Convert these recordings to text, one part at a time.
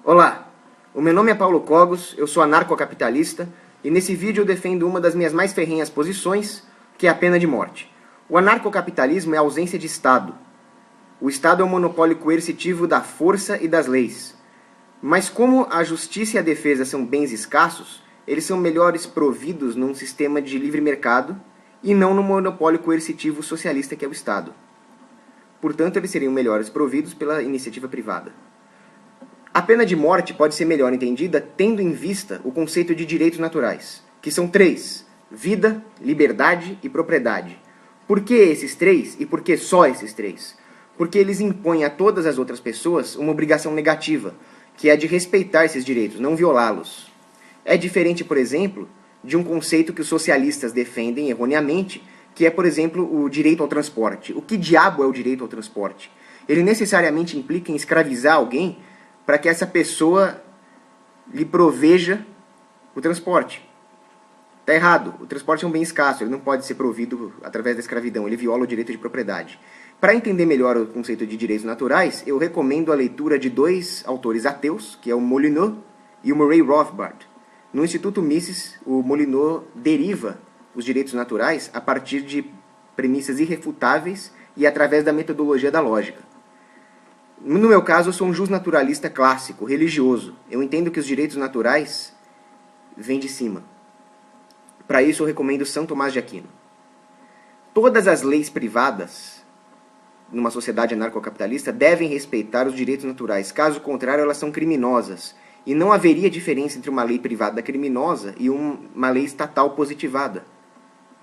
Olá, o meu nome é Paulo Cogos, eu sou anarcocapitalista e nesse vídeo eu defendo uma das minhas mais ferrenhas posições, que é a pena de morte. O anarcocapitalismo é a ausência de Estado. O Estado é o monopólio coercitivo da força e das leis. Mas como a justiça e a defesa são bens escassos, eles são melhores providos num sistema de livre mercado e não no monopólio coercitivo socialista que é o Estado. Portanto, eles seriam melhores providos pela iniciativa privada. A pena de morte pode ser melhor entendida tendo em vista o conceito de direitos naturais, que são três: vida, liberdade e propriedade. Por que esses três e por que só esses três? Porque eles impõem a todas as outras pessoas uma obrigação negativa, que é a de respeitar esses direitos, não violá-los. É diferente, por exemplo, de um conceito que os socialistas defendem erroneamente, que é, por exemplo, o direito ao transporte. O que diabo é o direito ao transporte? Ele necessariamente implica em escravizar alguém para que essa pessoa lhe proveja o transporte. Está errado. O transporte é um bem escasso, ele não pode ser provido através da escravidão, ele viola o direito de propriedade. Para entender melhor o conceito de direitos naturais, eu recomendo a leitura de dois autores ateus, que é o Molyneux e o Murray Rothbard. No Instituto Mises, o Molyneux deriva os direitos naturais a partir de premissas irrefutáveis e através da metodologia da lógica. No meu caso, eu sou um justnaturalista clássico, religioso. Eu entendo que os direitos naturais vêm de cima. Para isso, eu recomendo São Tomás de Aquino. Todas as leis privadas, numa sociedade anarcocapitalista, devem respeitar os direitos naturais. Caso contrário, elas são criminosas. E não haveria diferença entre uma lei privada criminosa e uma lei estatal positivada.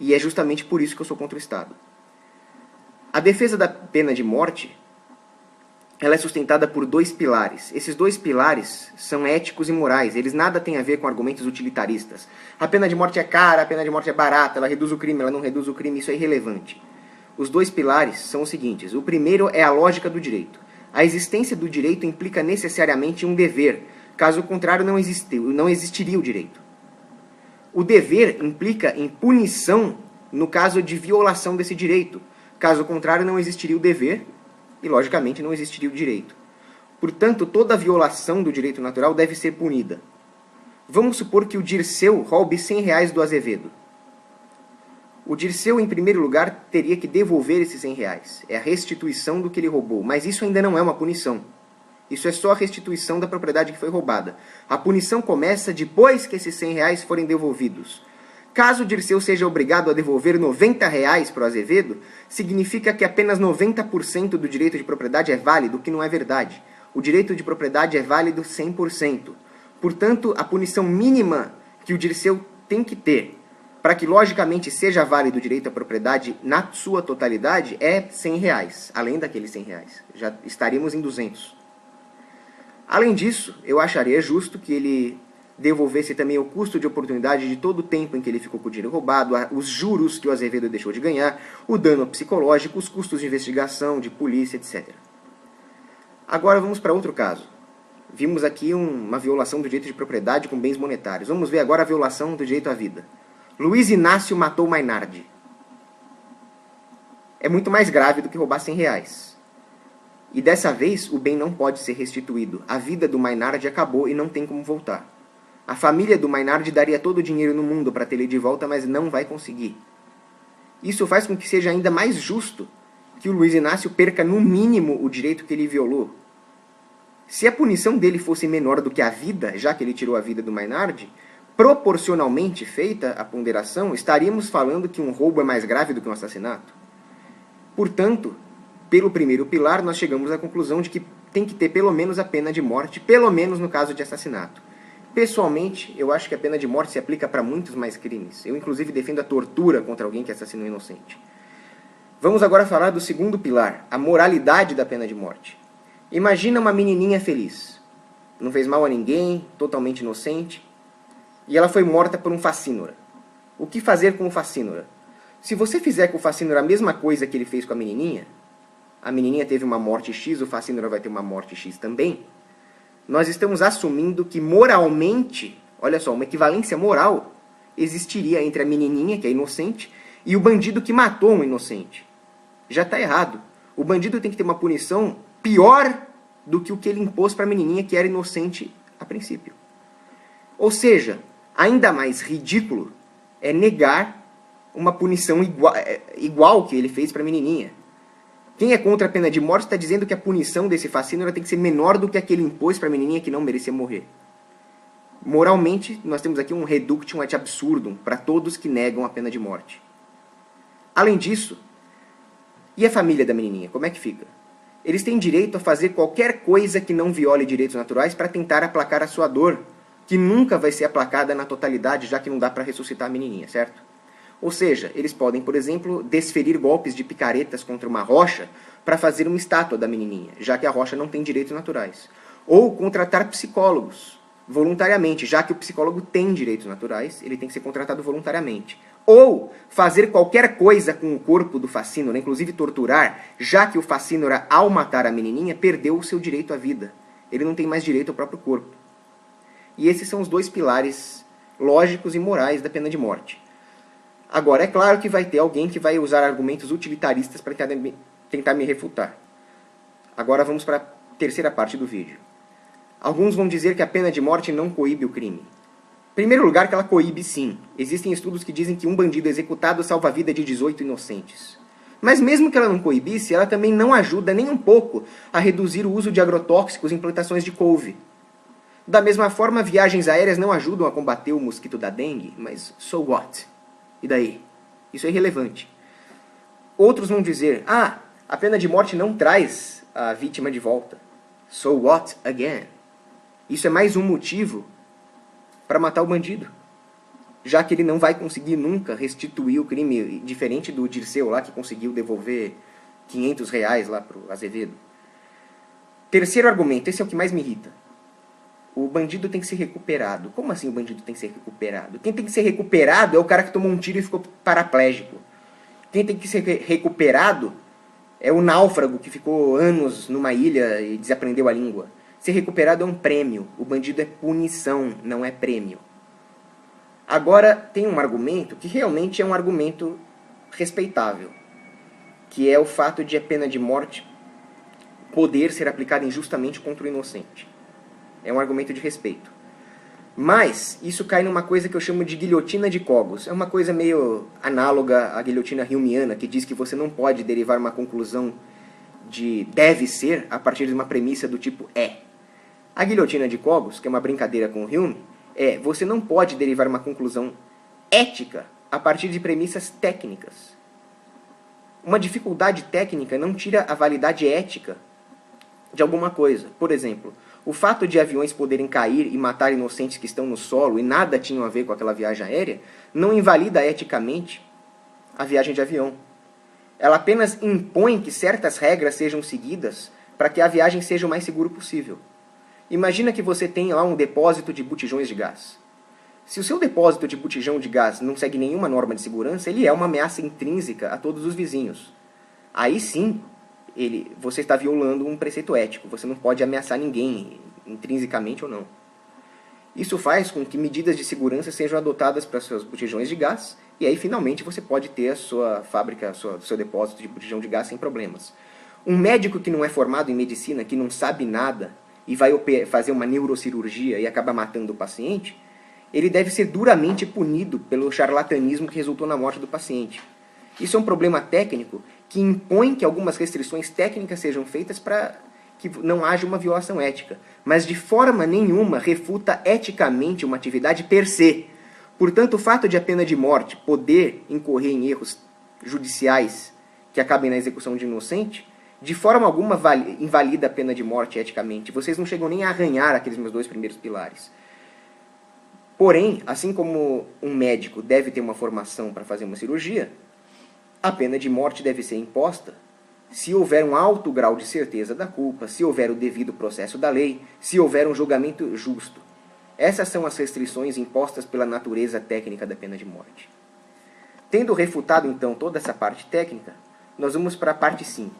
E é justamente por isso que eu sou contra o Estado. A defesa da pena de morte, ela é sustentada por dois pilares. Esses dois pilares são éticos e morais. Eles nada têm a ver com argumentos utilitaristas. A pena de morte é cara, a pena de morte é barata, ela reduz o crime, ela não reduz o crime, isso é irrelevante. Os dois pilares são os seguintes. O primeiro é a lógica do direito. A existência do direito implica necessariamente um dever. Caso contrário, não existiria o direito. O dever implica em punição no caso de violação desse direito. Caso contrário, não existiria o dever e, logicamente, não existiria o direito. Portanto, toda violação do direito natural deve ser punida. Vamos supor que o Dirceu roube R$100 do Azevedo. O Dirceu, em primeiro lugar, teria que devolver esses R$100. É a restituição do que ele roubou. Mas isso ainda não é uma punição. Isso é só a restituição da propriedade que foi roubada. A punição começa depois que esses R$100 forem devolvidos. Caso o Dirceu seja obrigado a devolver R$90 para o Azevedo, significa que apenas 90% do direito de propriedade é válido, o que não é verdade. O direito de propriedade é válido 100%. Portanto, a punição mínima que o Dirceu tem que ter para que logicamente seja válido o direito à propriedade na sua totalidade é R$100, além daqueles R$100. Já estaríamos em 200. Além disso, eu acharia justo que ele devolvesse também o custo de oportunidade de todo o tempo em que ele ficou com o dinheiro roubado, os juros que o Azevedo deixou de ganhar, o dano psicológico, os custos de investigação, de polícia, etc. Agora vamos para outro caso. Vimos aqui uma violação do direito de propriedade com bens monetários. Vamos ver agora a violação do direito à vida. Luiz Inácio matou Mainardi. É muito mais grave do que roubar R$100. E dessa vez o bem não pode ser restituído. A vida do Mainardi acabou e não tem como voltar. A família do Mainardi daria todo o dinheiro no mundo para ter ele de volta, mas não vai conseguir. Isso faz com que seja ainda mais justo que o Luiz Inácio perca no mínimo o direito que ele violou. Se a punição dele fosse menor do que a vida, já que ele tirou a vida do Mainardi, proporcionalmente feita a ponderação, estaríamos falando que um roubo é mais grave do que um assassinato. Portanto, pelo primeiro pilar, nós chegamos à conclusão de que tem que ter pelo menos a pena de morte, pelo menos no caso de assassinato. Pessoalmente, eu acho que a pena de morte se aplica para muitos mais crimes. Eu, inclusive, defendo a tortura contra alguém que assassinou um inocente. Vamos agora falar do segundo pilar, a moralidade da pena de morte. Imagina uma menininha feliz. Não fez mal a ninguém, totalmente inocente, e ela foi morta por um facínora. O que fazer com o facínora? Se você fizer com o facínora a mesma coisa que ele fez com a menininha teve uma morte X, o facínora vai ter uma morte X também, nós estamos assumindo que moralmente, olha só, uma equivalência moral existiria entre a menininha, que é inocente, e o bandido que matou um inocente. Já está errado. O bandido tem que ter uma punição pior do que o que ele impôs para a menininha que era inocente a princípio. Ou seja, ainda mais ridículo é negar uma punição igual que ele fez para a menininha. Quem é contra a pena de morte está dizendo que a punição desse fascínio tem que ser menor do que a que ele impôs para a menininha que não merecia morrer. Moralmente, nós temos aqui um reductio ad absurdum para todos que negam a pena de morte. Além disso, e a família da menininha, como é que fica? Eles têm direito a fazer qualquer coisa que não viole direitos naturais para tentar aplacar a sua dor, que nunca vai ser aplacada na totalidade, já que não dá para ressuscitar a menininha, certo? Ou seja, eles podem, por exemplo, desferir golpes de picaretas contra uma rocha para fazer uma estátua da menininha, já que a rocha não tem direitos naturais. Ou contratar psicólogos, voluntariamente, já que o psicólogo tem direitos naturais, ele tem que ser contratado voluntariamente. Ou fazer qualquer coisa com o corpo do Facínora, inclusive torturar, já que o Facínora, ao matar a menininha, perdeu o seu direito à vida. Ele não tem mais direito ao próprio corpo. E esses são os dois pilares lógicos e morais da pena de morte. Agora, é claro que vai ter alguém que vai usar argumentos utilitaristas para tentar me refutar. Agora vamos para a terceira parte do vídeo. Alguns vão dizer que a pena de morte não coíbe o crime. Em primeiro lugar, que ela coíbe sim. Existem estudos que dizem que um bandido executado salva a vida de 18 inocentes. Mas mesmo que ela não coibisse, ela também não ajuda nem um pouco a reduzir o uso de agrotóxicos em plantações de couve. Da mesma forma, viagens aéreas não ajudam a combater o mosquito da dengue, mas so what? E daí? Isso é irrelevante. Outros vão dizer, a pena de morte não traz a vítima de volta. So what again? Isso é mais um motivo para matar o bandido, já que ele não vai conseguir nunca restituir o crime, diferente do Dirceu lá, que conseguiu devolver R$500 lá para o Azevedo. Terceiro argumento, esse é o que mais me irrita. O bandido tem que ser recuperado. Como assim o bandido tem que ser recuperado? Quem tem que ser recuperado é o cara que tomou um tiro e ficou paraplégico. Quem tem que ser recuperado é o náufrago que ficou anos numa ilha e desaprendeu a língua. Ser recuperado é um prêmio. O bandido é punição, não é prêmio. Agora, tem um argumento que realmente é um argumento respeitável, que é o fato de a pena de morte poder ser aplicada injustamente contra o inocente. É um argumento de respeito. Mas isso cai numa coisa que eu chamo de guilhotina de Cogos. É uma coisa meio análoga à guilhotina humeana, que diz que você não pode derivar uma conclusão de deve ser a partir de uma premissa do tipo é. A guilhotina de Cogos, que é uma brincadeira com o Hume, você não pode derivar uma conclusão ética a partir de premissas técnicas. Uma dificuldade técnica não tira a validade ética de alguma coisa. Por exemplo, o fato de aviões poderem cair e matar inocentes que estão no solo e nada tinham a ver com aquela viagem aérea, não invalida eticamente a viagem de avião. Ela apenas impõe que certas regras sejam seguidas para que a viagem seja o mais seguro possível. Imagina que você tem lá um depósito de botijões de gás. Se o seu depósito de botijão de gás não segue nenhuma norma de segurança, ele é uma ameaça intrínseca a todos os vizinhos. Aí sim, você está violando um preceito ético. Você não pode ameaçar ninguém, intrinsecamente ou não. Isso faz com que medidas de segurança sejam adotadas para seus botijões de gás, e aí finalmente você pode ter a sua fábrica, seu depósito de botijão de gás sem problemas. Um médico que não é formado em medicina, que não sabe nada, e vai fazer uma neurocirurgia e acaba matando o paciente, ele deve ser duramente punido pelo charlatanismo que resultou na morte do paciente. Isso é um problema técnico que impõe que algumas restrições técnicas sejam feitas para que não haja uma violação ética, mas de forma nenhuma refuta eticamente uma atividade per se. Portanto, o fato de a pena de morte poder incorrer em erros judiciais que acabem na execução de inocente, de forma alguma invalida a pena de morte eticamente. Vocês não chegam nem a arranhar aqueles meus dois primeiros pilares. Porém, assim como um médico deve ter uma formação para fazer uma cirurgia, a pena de morte deve ser imposta se houver um alto grau de certeza da culpa, se houver o devido processo da lei, se houver um julgamento justo. Essas são as restrições impostas pela natureza técnica da pena de morte. Tendo refutado, então, toda essa parte técnica, nós vamos para a parte 5.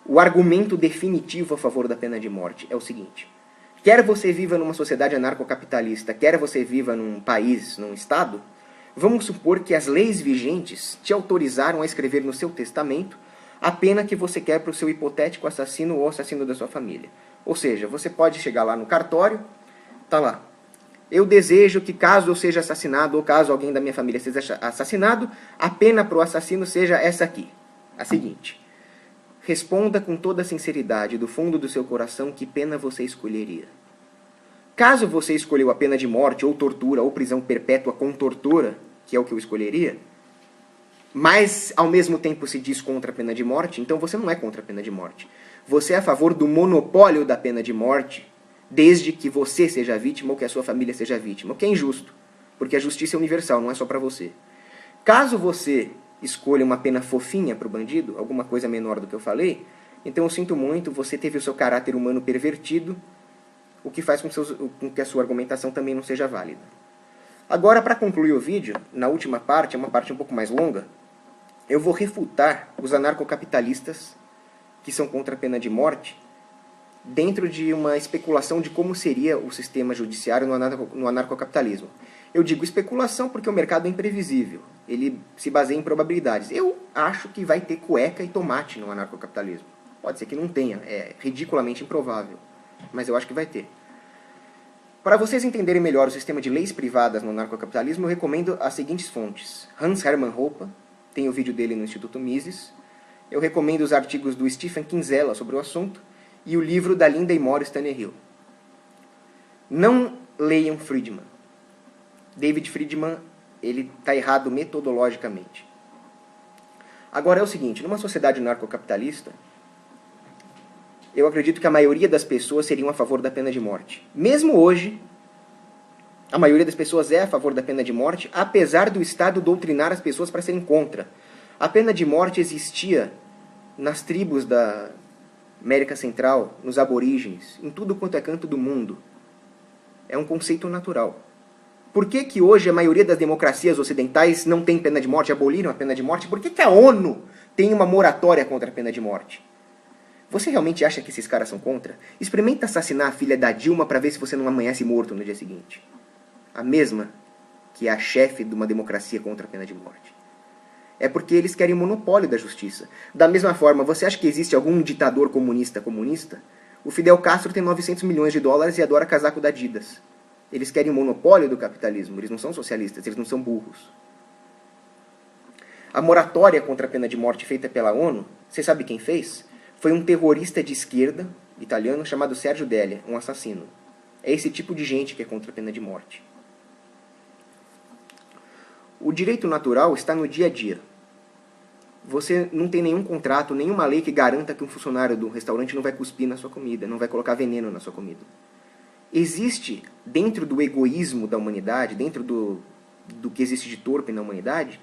O argumento definitivo a favor da pena de morte é o seguinte: quer você viva numa sociedade anarcocapitalista, quer você viva num país, num estado, vamos supor que as leis vigentes te autorizaram a escrever no seu testamento a pena que você quer para o seu hipotético assassino ou assassino da sua família. Ou seja, você pode chegar lá no cartório, tá lá. Eu desejo que caso eu seja assassinado ou caso alguém da minha família seja assassinado, a pena para o assassino seja essa aqui, a seguinte. Responda com toda a sinceridade, do fundo do seu coração, que pena você escolheria. Caso você escolheu a pena de morte, ou tortura, ou prisão perpétua com tortura, que é o que eu escolheria, mas ao mesmo tempo se diz contra a pena de morte, então você não é contra a pena de morte. Você é a favor do monopólio da pena de morte, desde que você seja vítima ou que a sua família seja vítima, o que é injusto, porque a justiça é universal, não é só para você. Caso você escolha uma pena fofinha para o bandido, alguma coisa menor do que eu falei, então eu sinto muito, você teve o seu caráter humano pervertido, o que faz com que a sua argumentação também não seja válida. Agora, para concluir o vídeo, na última parte, é uma parte um pouco mais longa, eu vou refutar os anarcocapitalistas que são contra a pena de morte, dentro de uma especulação de como seria o sistema judiciário no anarcocapitalismo. Eu digo especulação porque o mercado é imprevisível. Ele se baseia em probabilidades. Eu acho que vai ter cueca e tomate no anarcocapitalismo. Pode ser que não tenha, é ridiculamente improvável. Mas eu acho que vai ter. Para vocês entenderem melhor o sistema de leis privadas no anarcocapitalismo, eu recomendo as seguintes fontes. Hans Hermann Hoppe, tem o vídeo dele no Instituto Mises. Eu recomendo os artigos do Stephen Kinsella sobre o assunto e o livro da Linda e Morris Tannehill. Não leiam Friedman. David Friedman, ele está errado metodologicamente. Agora é o seguinte, numa sociedade narcocapitalista, eu acredito que a maioria das pessoas seriam a favor da pena de morte. Mesmo hoje, a maioria das pessoas é a favor da pena de morte, apesar do Estado doutrinar as pessoas para serem contra. A pena de morte existia nas tribos da América Central, nos aborígenes, em tudo quanto é canto do mundo. É um conceito natural. Por que hoje a maioria das democracias ocidentais não tem pena de morte, aboliram a pena de morte? Por que a ONU tem uma moratória contra a pena de morte? Você realmente acha que esses caras são contra? Experimenta assassinar a filha da Dilma para ver se você não amanhece morto no dia seguinte. A mesma que é a chefe de uma democracia contra a pena de morte. É porque eles querem o monopólio da justiça. Da mesma forma, você acha que existe algum ditador comunista? O Fidel Castro tem 900 milhões de dólares e adora casaco da Adidas. Eles querem o monopólio do capitalismo. Eles não são socialistas, eles não são burros. A moratória contra a pena de morte feita pela ONU, você sabe quem fez? Foi um terrorista de esquerda, italiano, chamado Sergio Delia, um assassino. É esse tipo de gente que é contra a pena de morte. O direito natural está no dia a dia. Você não tem nenhum contrato, nenhuma lei que garanta que um funcionário do restaurante não vai cuspir na sua comida, não vai colocar veneno na sua comida. Existe, dentro do egoísmo da humanidade, dentro do que existe de torpe na humanidade,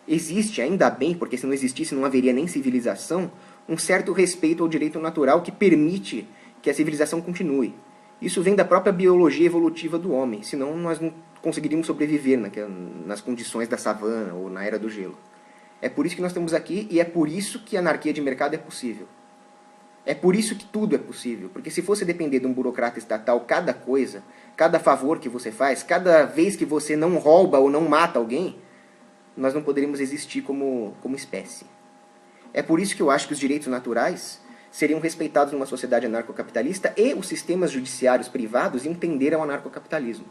existe, ainda bem, porque se não existisse não haveria nem civilização, um certo respeito ao direito natural que permite que a civilização continue. Isso vem da própria biologia evolutiva do homem, senão nós não conseguiríamos sobreviver nas condições da savana ou na era do gelo. É por isso que nós estamos aqui e é por isso que a anarquia de mercado é possível. É por isso que tudo é possível, porque se fosse depender de um burocrata estatal, cada coisa, cada favor que você faz, cada vez que você não rouba ou não mata alguém, nós não poderíamos existir como espécie. É por isso que eu acho que os direitos naturais seriam respeitados numa sociedade anarcocapitalista e os sistemas judiciários privados entenderam o anarcocapitalismo.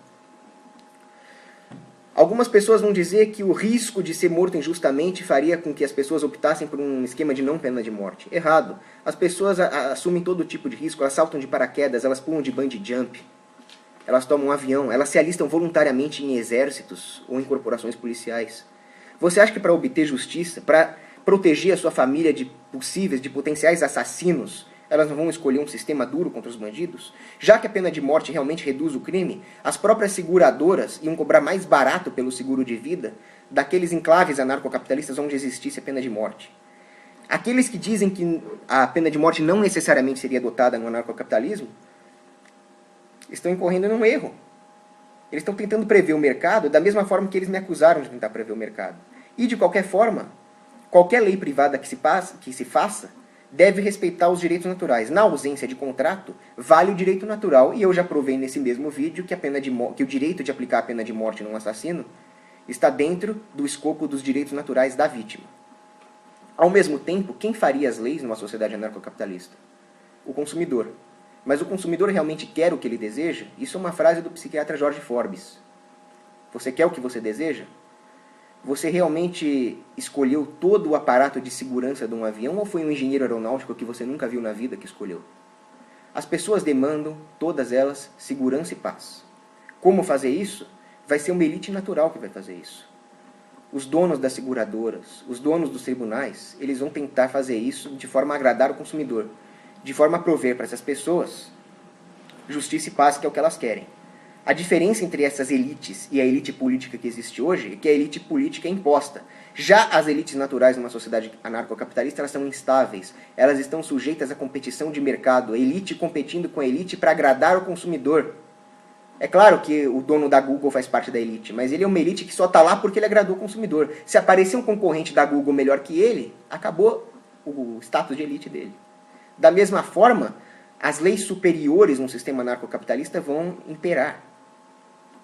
Algumas pessoas vão dizer que o risco de ser morto injustamente faria com que as pessoas optassem por um esquema de não pena de morte. Errado. As pessoas assumem todo tipo de risco, elas saltam de paraquedas, elas pulam de bungee jump, elas tomam um avião, elas se alistam voluntariamente em exércitos ou em corporações policiais. Você acha que para obter justiça, para proteger a sua família de potenciais assassinos, elas não vão escolher um sistema duro contra os bandidos? Já que a pena de morte realmente reduz o crime, as próprias seguradoras iam cobrar mais barato pelo seguro de vida daqueles enclaves anarcocapitalistas onde existisse a pena de morte. Aqueles que dizem que a pena de morte não necessariamente seria adotada no anarcocapitalismo estão incorrendo num erro. Eles estão tentando prever o mercado da mesma forma que eles me acusaram de tentar prever o mercado. E, de qualquer forma, qualquer lei privada que se faça deve respeitar os direitos naturais. Na ausência de contrato, vale o direito natural. E eu já provei nesse mesmo vídeo que o direito de aplicar a pena de morte num assassino está dentro do escopo dos direitos naturais da vítima. Ao mesmo tempo, quem faria as leis numa sociedade anarcocapitalista? O consumidor. Mas o consumidor realmente quer o que ele deseja? Isso é uma frase do psiquiatra Jorge Forbes. Você quer o que você deseja? Você realmente escolheu todo o aparato de segurança de um avião ou foi um engenheiro aeronáutico que você nunca viu na vida que escolheu? As pessoas demandam, todas elas, segurança e paz. Como fazer isso? Vai ser uma elite natural que vai fazer isso. Os donos das seguradoras, os donos dos tribunais, eles vão tentar fazer isso de forma a agradar o consumidor, de forma a prover para essas pessoas justiça e paz, que é o que elas querem. A diferença entre essas elites e a elite política que existe hoje é que a elite política é imposta. Já as elites naturais numa sociedade anarcocapitalista, elas são instáveis. Elas estão sujeitas à competição de mercado, a elite competindo com a elite para agradar o consumidor. É claro que o dono da Google faz parte da elite, mas ele é uma elite que só está lá porque ele agradou o consumidor. Se aparecer um concorrente da Google melhor que ele, acabou o status de elite dele. Da mesma forma, as leis superiores num sistema anarcocapitalista vão imperar.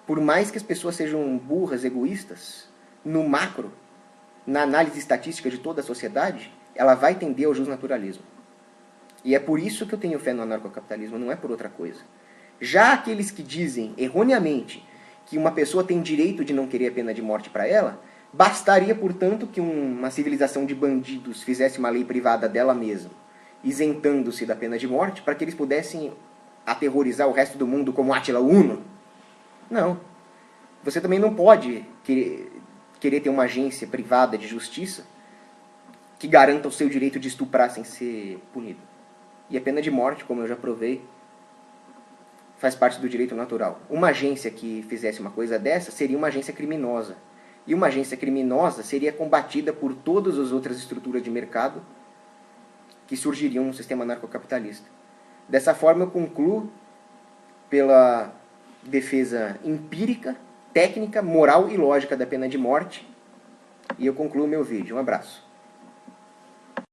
Por mais que as pessoas sejam burras, egoístas, no macro, na análise estatística de toda a sociedade, ela vai tender ao justnaturalismo. E é por isso que eu tenho fé no anarcocapitalismo, não é por outra coisa. Já aqueles que dizem, erroneamente, que uma pessoa tem direito de não querer a pena de morte para ela, bastaria, portanto, que uma civilização de bandidos fizesse uma lei privada dela mesma, isentando-se da pena de morte, para que eles pudessem aterrorizar o resto do mundo como Átila Uno. Não. Você também não pode querer ter uma agência privada de justiça que garanta o seu direito de estuprar sem ser punido. E a pena de morte, como eu já provei, faz parte do direito natural. Uma agência que fizesse uma coisa dessa seria uma agência criminosa. E uma agência criminosa seria combatida por todas as outras estruturas de mercado que surgiriam no sistema anarcocapitalista. Dessa forma, eu concluo pela defesa empírica, técnica, moral e lógica da pena de morte. E eu concluo meu vídeo. Um abraço.